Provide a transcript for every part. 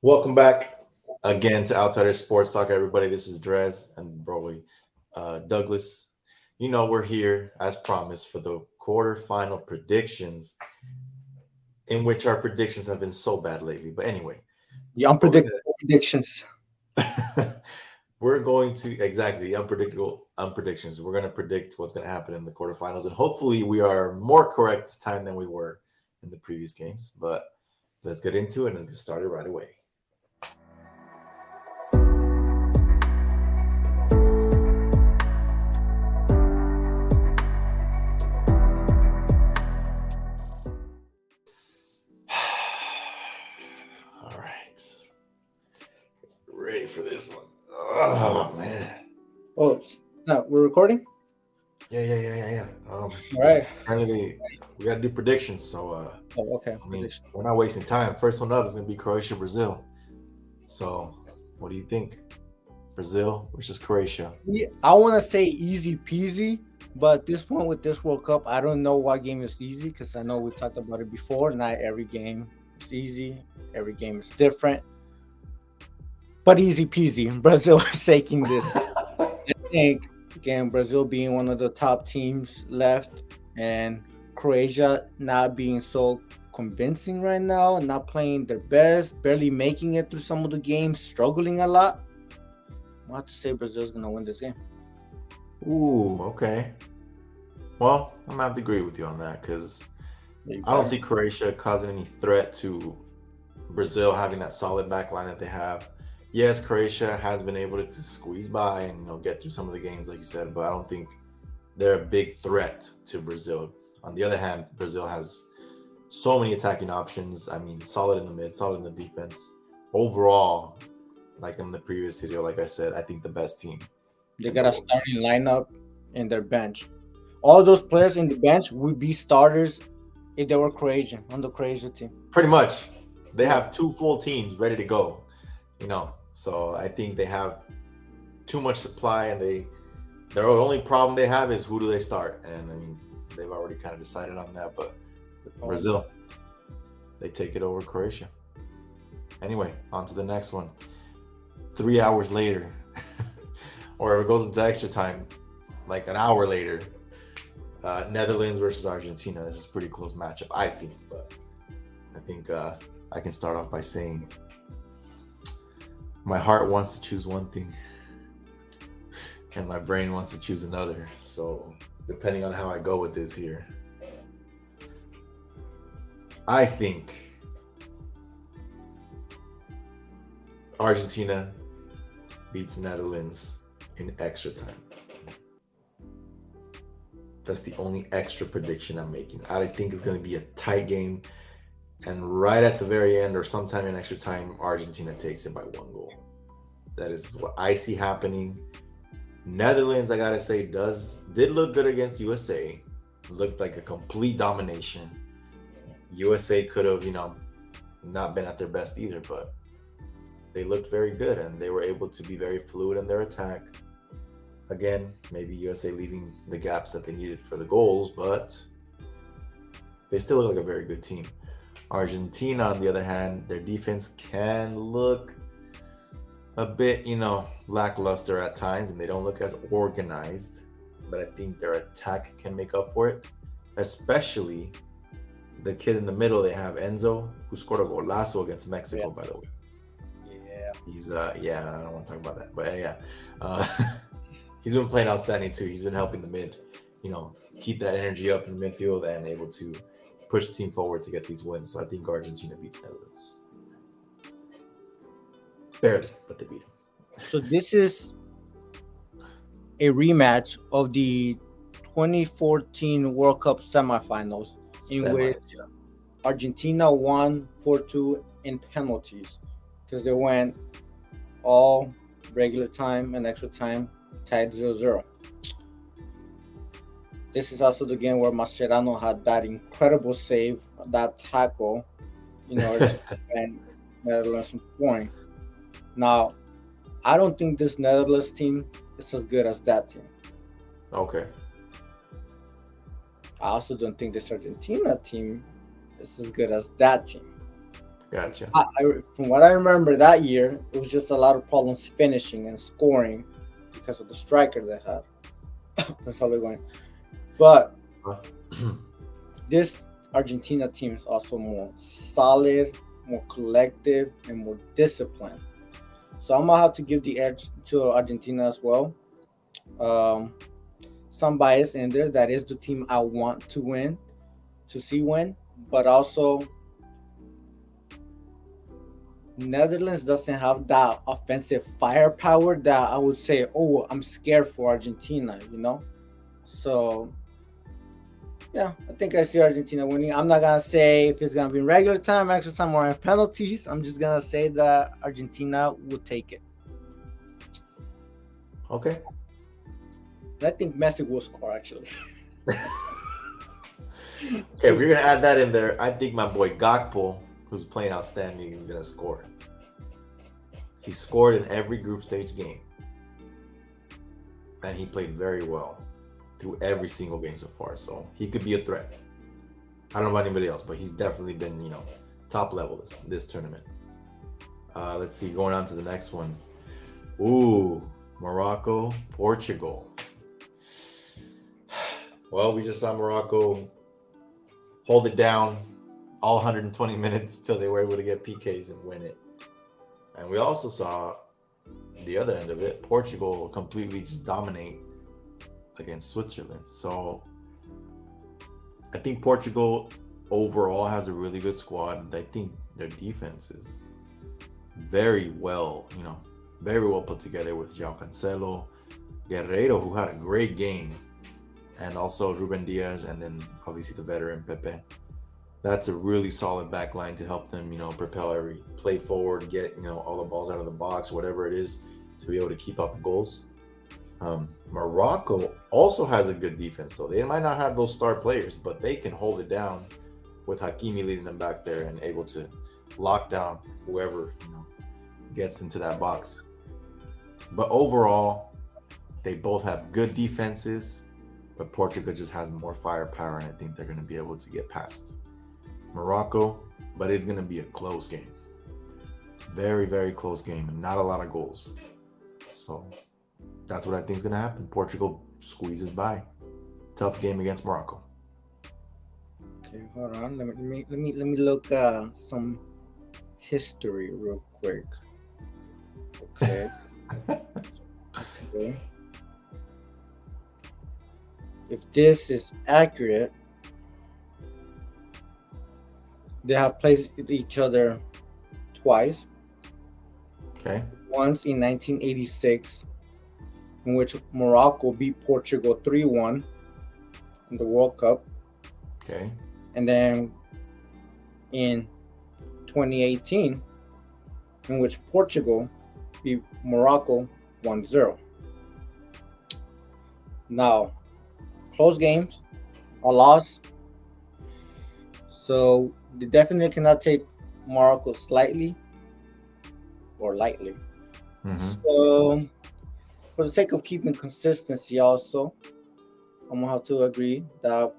Welcome back again to Outsider Sports Talk, everybody. This is Drez and Broly. Douglas, we're here as promised for the quarterfinal predictions, in which our predictions have been so bad lately. But anyway, The we're unpredictable predictions. gonna we're going to exactly the unpredictable unpredictions. We're gonna predict what's gonna happen in the quarterfinals, and hopefully we are more correct this time than we were in the previous games. But let's get into it and let's get started right away. All right. Ready for this one. Oh man. Oh, no, we're recording? Yeah. All right. Apparently we gotta do predictions. So Oh, okay. I mean Prediction. we're not wasting time. First one up is gonna be Croatia Brazil. So what do you think? Brazil versus Croatia. I want to say easy peasy, but at this point with this World Cup, I don't know what game is easy because I know we talked about it before. Not every game is easy, every game is different, but easy peasy. Brazil is taking this. I think, again, Brazil being one of the top teams left and Croatia not being so convincing right now, not playing their best, barely making it through some of the games, struggling a lot. I have to say Brazil's gonna win this game. Ooh, okay. Well, I'm gonna have to agree with you on that because Yeah, you I don't better. see Croatia causing any threat to Brazil having that solid back line that they have. Yes, Croatia has been able to squeeze by and get through some of the games, like you said, but I don't think they're a big threat to Brazil. On the other hand, Brazil has so many attacking options. I mean, solid in the mid, solid in the defense. Overall, like in the previous video, like I said, I think the best team They in the got a world. starting lineup in their bench. All those players in the bench would be starters if they were Croatian on the Croatia team. Pretty much, they Yeah. have two full teams ready to go. So I think they have too much supply, and their only problem they have is who do they start, and I mean they've already kind of decided on that. But Brazil, they take it over Croatia. Anyway, on to the next one. 3 hours later, or if it goes into extra time, like an hour later, Netherlands versus Argentina. This is a pretty close matchup, I think. But I think I can start off by saying my heart wants to choose one thing, and my brain wants to choose another. So depending on how I go with this here, I think Argentina beats Netherlands in extra time. That's the only extra prediction I'm making. I think it's going to be a tight game, and right at the very end or sometime in extra time, Argentina takes it by 1 goal. That is what I see happening. Netherlands, I gotta say, did look good against USA. Looked like a complete domination. USA could have, not been at their best either, but they looked very good and they were able to be very fluid in their attack. Again, maybe USA leaving the gaps that they needed for the goals, but they still look like a very good team. Argentina, on the other hand, their defense can look a bit, lackluster at times, and they don't look as organized. But I think their attack can make up for it, especially the kid in the middle. They have Enzo, who scored a golazo against Yeah. Mexico, by the way. Yeah. He's yeah, I don't want to talk about that, but yeah, uh, he's been playing outstanding too. He's been helping the mid, keep that energy up in the midfield and able to push the team forward to get these wins. So I think Argentina beats Netherlands barely, but they beat them. So this is a rematch of the 2014 World Cup semifinals in Semi. which Argentina won 4-2 in penalties because they went all regular time and extra time tied 0-0. This is also the game where Mascherano had that incredible save, that tackle, in order to prevent Netherlands from scoring. Now, I don't think this Netherlands team is as good as that team. Okay. I also don't think this Argentina team is as good as that team. Gotcha. From what I remember that year, it was just a lot of problems finishing and scoring because of the striker they had. That's how they're going. But Huh? this Argentina team is also more solid, more collective, and more disciplined. So I'm gonna have to give the edge to Argentina as well. Um, some bias in there. That is the team I want to win, to see win. But also, Netherlands doesn't have that offensive firepower that I would say, oh, I'm scared for Argentina. So yeah, I think I see Argentina winning. I'm not gonna say if it's gonna be in regular time, extra time, or in penalties. I'm just gonna say that Argentina will take it. Okay. And I think Messi will score actually. Okay, if you're gonna add that in there, I think my boy Gakpo, who's playing outstanding, is gonna score. He scored in every group stage game, and he played very well through every single game so far. So he could be a threat. I don't know about anybody else, but he's definitely been, top level this tournament. Let's see, going on to the next one. Ooh, Morocco, Portugal. Well, we just saw Morocco hold it down all 120 minutes till they were able to get PKs and win it. And we also saw the other end of it, Portugal completely just dominate against Switzerland. So I think Portugal overall has a really good squad. I think their defense is very well put together with João Cancelo, Guerreiro, who had a great game, and also Ruben Diaz, and then obviously the veteran Pepe. That's a really solid back line to help them, propel every play forward, get, all the balls out of the box, whatever it is, to be able to keep out the goals. Morocco also has a good defense, though. They might not have those star players, but they can hold it down with Hakimi leading them back there and able to lock down whoever, gets into that box. But overall, they both have good defenses, but Portugal just has more firepower, and I think they're going to be able to get past Morocco, but it's going to be a close game. Very, very close game, and not a lot of goals. So that's what I think is going to happen. Portugal squeezes by. Tough game against Morocco. Okay, hold on. Let me look some history real quick. Okay. Okay. If this is accurate, they have played each other twice. Okay. Once in 1986, in which Morocco beat Portugal 3-1 in the World Cup. Okay. And then in 2018, in which Portugal beat Morocco 1-0. Now, close games, a loss. So they definitely cannot take Morocco slightly or lightly. Mm-hmm. So for the sake of keeping consistency also, I'm going to have to agree that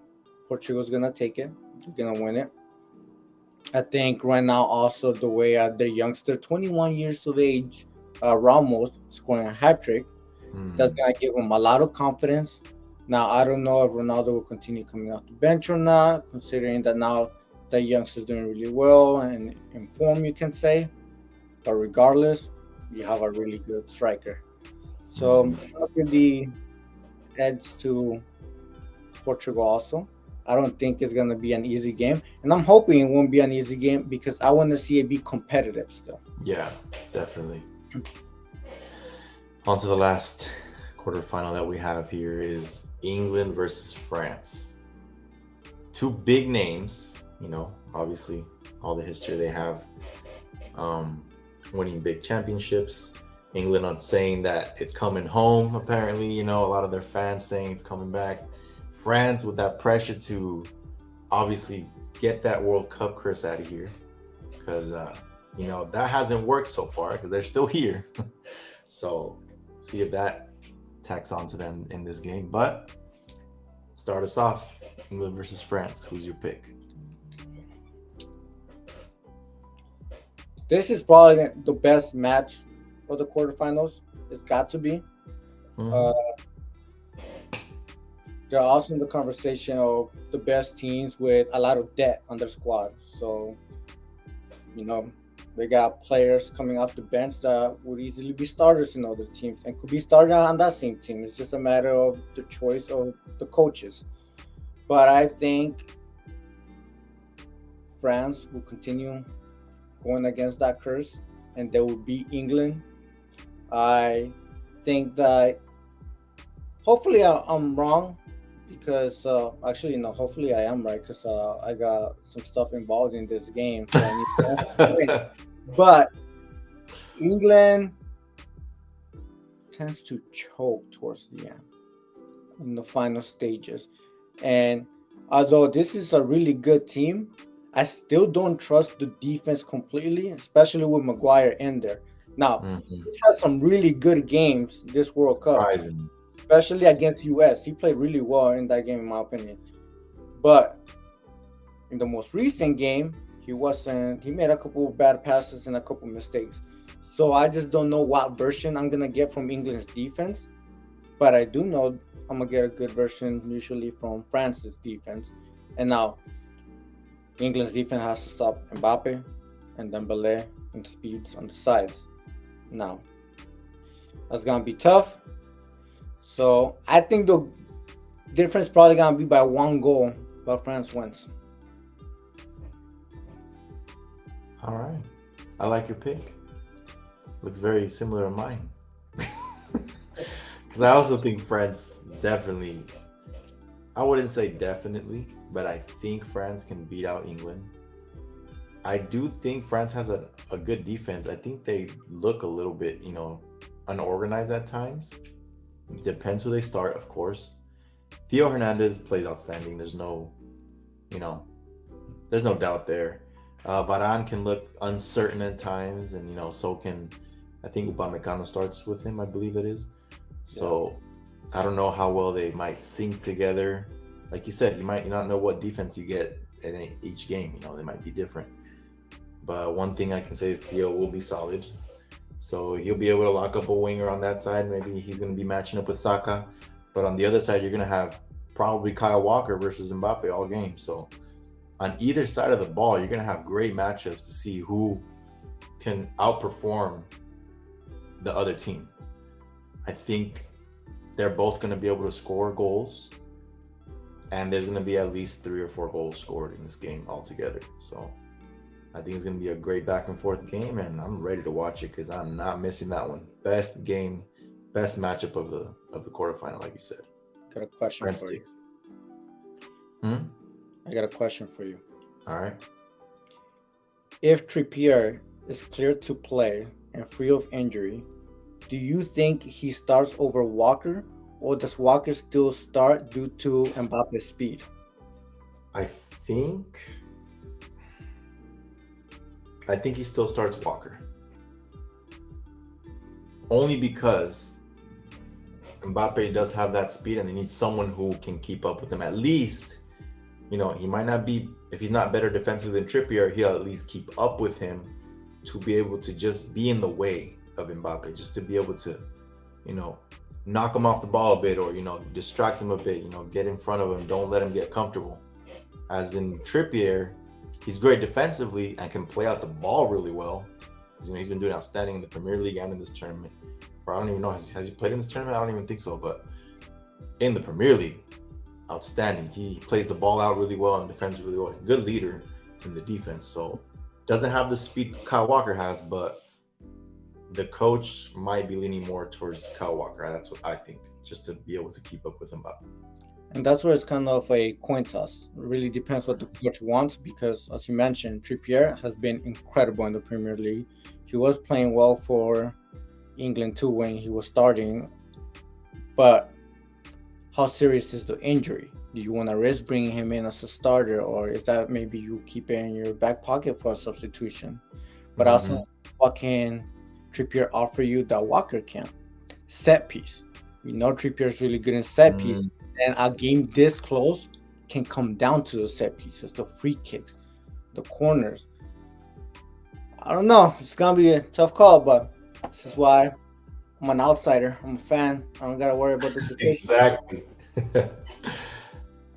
Portugal's going to take it. They're going to win it. I think right now also the way their youngster, 21 years of age, Ramos, scoring a hat-trick, that's going to give him a lot of confidence. Now, I don't know if Ronaldo will continue coming off the bench or not, considering that now the youngster's doing really well and in form, you can say. But regardless, you have a really good striker. So I'm going to give the edge to Portugal also. I don't think it's going to be an easy game. And I'm hoping it won't be an easy game because I want to see it be competitive still. Yeah, definitely. On to the last quarterfinal that we have here is England versus France. Two big names, obviously all the history they have, winning big championships. England on saying that it's coming home, apparently, a lot of their fans saying it's coming back. France with that pressure to obviously get that World Cup curse out of here because, that hasn't worked so far because they're still here. So see if that tacks onto them in this game. But start us off, England versus France. Who's your pick? This is probably the best match of the quarterfinals. It's got to be. Mhm. Uh, they're also in the conversation of the best teams with a lot of debt on their squad. So, you know, they got players coming off the bench that would easily be starters in other teams and could be started on that same team. It's just a matter of the choice of the coaches. But I think France will continue going against that curse and they will beat England. I think that hopefully I'm wrong because actually no, hopefully I am right because I got some stuff involved in this game, so I need to win. But England tends to choke towards the end in the final stages, and although this is a really good team, I still don't trust the defense completely, especially with Maguire in there. Now, Mhm. he's had some really good games this World Cup, Surprising. especially against US. He played really well in that game, in my opinion. But in the most recent game, he wasn't. He made a couple of bad passes and a couple mistakes. So I just don't know what version I'm gonna get from England's defense. But I do know I'm gonna get a good version usually from France's defense. And now England's defense has to stop Mbappe and Dembele and speeds on the sides. Now that's gonna be tough. So I think the difference probably gonna be by 1 goal, but France wins. All right. I like your pick. Looks very similar to mine. Because I also think France definitely, I wouldn't say definitely, but I think France can beat out England. I do think France has a good defense. I think they look a little bit, unorganized at times. Depends who they start, of course. Theo Hernandez plays outstanding. You know, there's no doubt there. Varane can look uncertain at times, and so can I think Upamecano starts with him. I believe it is. Yeah. So I don't know how well they might sync together. Like you said, you might not know what defense you get in each game. They might be different. But one thing I can say is Theo will be solid. So he'll be able to lock up a winger on that side. Maybe he's going to be matching up with Saka. But on the other side, you're going to have probably Kyle Walker versus Mbappe all game. So on either side of the ball, you're going to have great matchups to see who can outperform the other team. I think they're both going to be able to score goals. And there's going to be at least 3 or 4 goals scored in this game altogether. So I think it's going to be a great back and forth game, and I'm ready to watch it because I'm not missing that one. Best game, best matchup of the quarterfinal, like you said. Got a question France for you. takes. Hmm? I got a question for you. All right. If Trippier is cleared to play and free of injury, do you think he starts over Walker, or does Walker still start due to Mbappe's speed? I think he still starts Walker. Only because Mbappe does have that speed and they need someone who can keep up with him. At least, he might not be, if he's not better defensively than Trippier, he'll at least keep up with him to be able to just be in the way of Mbappe, just to be able to, knock him off the ball a bit or, distract him a bit, get in front of him. Don't let him get comfortable. As in Trippier, he's great defensively and can play out the ball really well. Because he's been doing outstanding in the Premier League and in this tournament. Or I don't even know, has he played in this tournament? I don't even think so. But in the Premier League, outstanding. He plays the ball out really well and defends really well. Good leader in the defense. So doesn't have the speed Kyle Walker has, but the coach might be leaning more towards Kyle Walker. That's what I think, just to be able to keep up with Mbappe. And that's where it's kind of a coin toss. It really depends what the coach wants because, as you mentioned, Trippier has been incredible in the Premier League. He was playing well for England too when he was starting. But how serious is the injury? Do you want to risk bringing him in as a starter, or is that maybe you keep it in your back pocket for a substitution? But also, what can Trippier offer you that Walker can? Set piece. We know Trippier is really good in set piece. And a game this close can come down to the set pieces, the free kicks, the corners. I don't know. It's gonna be a tough call, but this is why I'm an outsider. I'm a fan. I don't gotta worry about the decision. Exactly.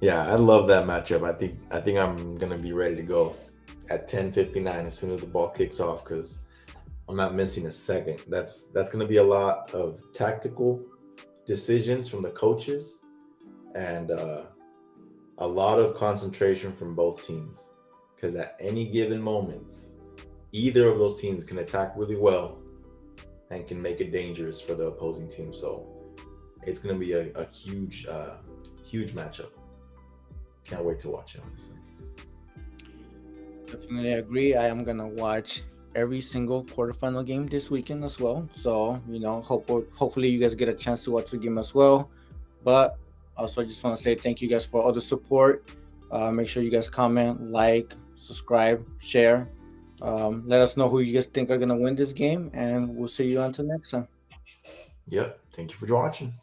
Yeah, I love that matchup. I think I'm gonna be ready to go at 10:59 as soon as the ball kicks off because I'm not missing a second. That's gonna be a lot of tactical decisions from the coaches and a lot of concentration from both teams because at any given moment, either of those teams can attack really well and can make it dangerous for the opposing team. So it's gonna be a huge, huge matchup. Can't wait to watch it, honestly. Definitely agree. I am gonna watch every single quarterfinal game this weekend as well. So hopefully you guys get a chance to watch the game as well. But also, I just want to say thank you guys for all the support. Make sure you guys comment, like, subscribe, share. Let us know who you guys think are gonna win this game, and we'll see you until next time. Yep. Thank you for watching.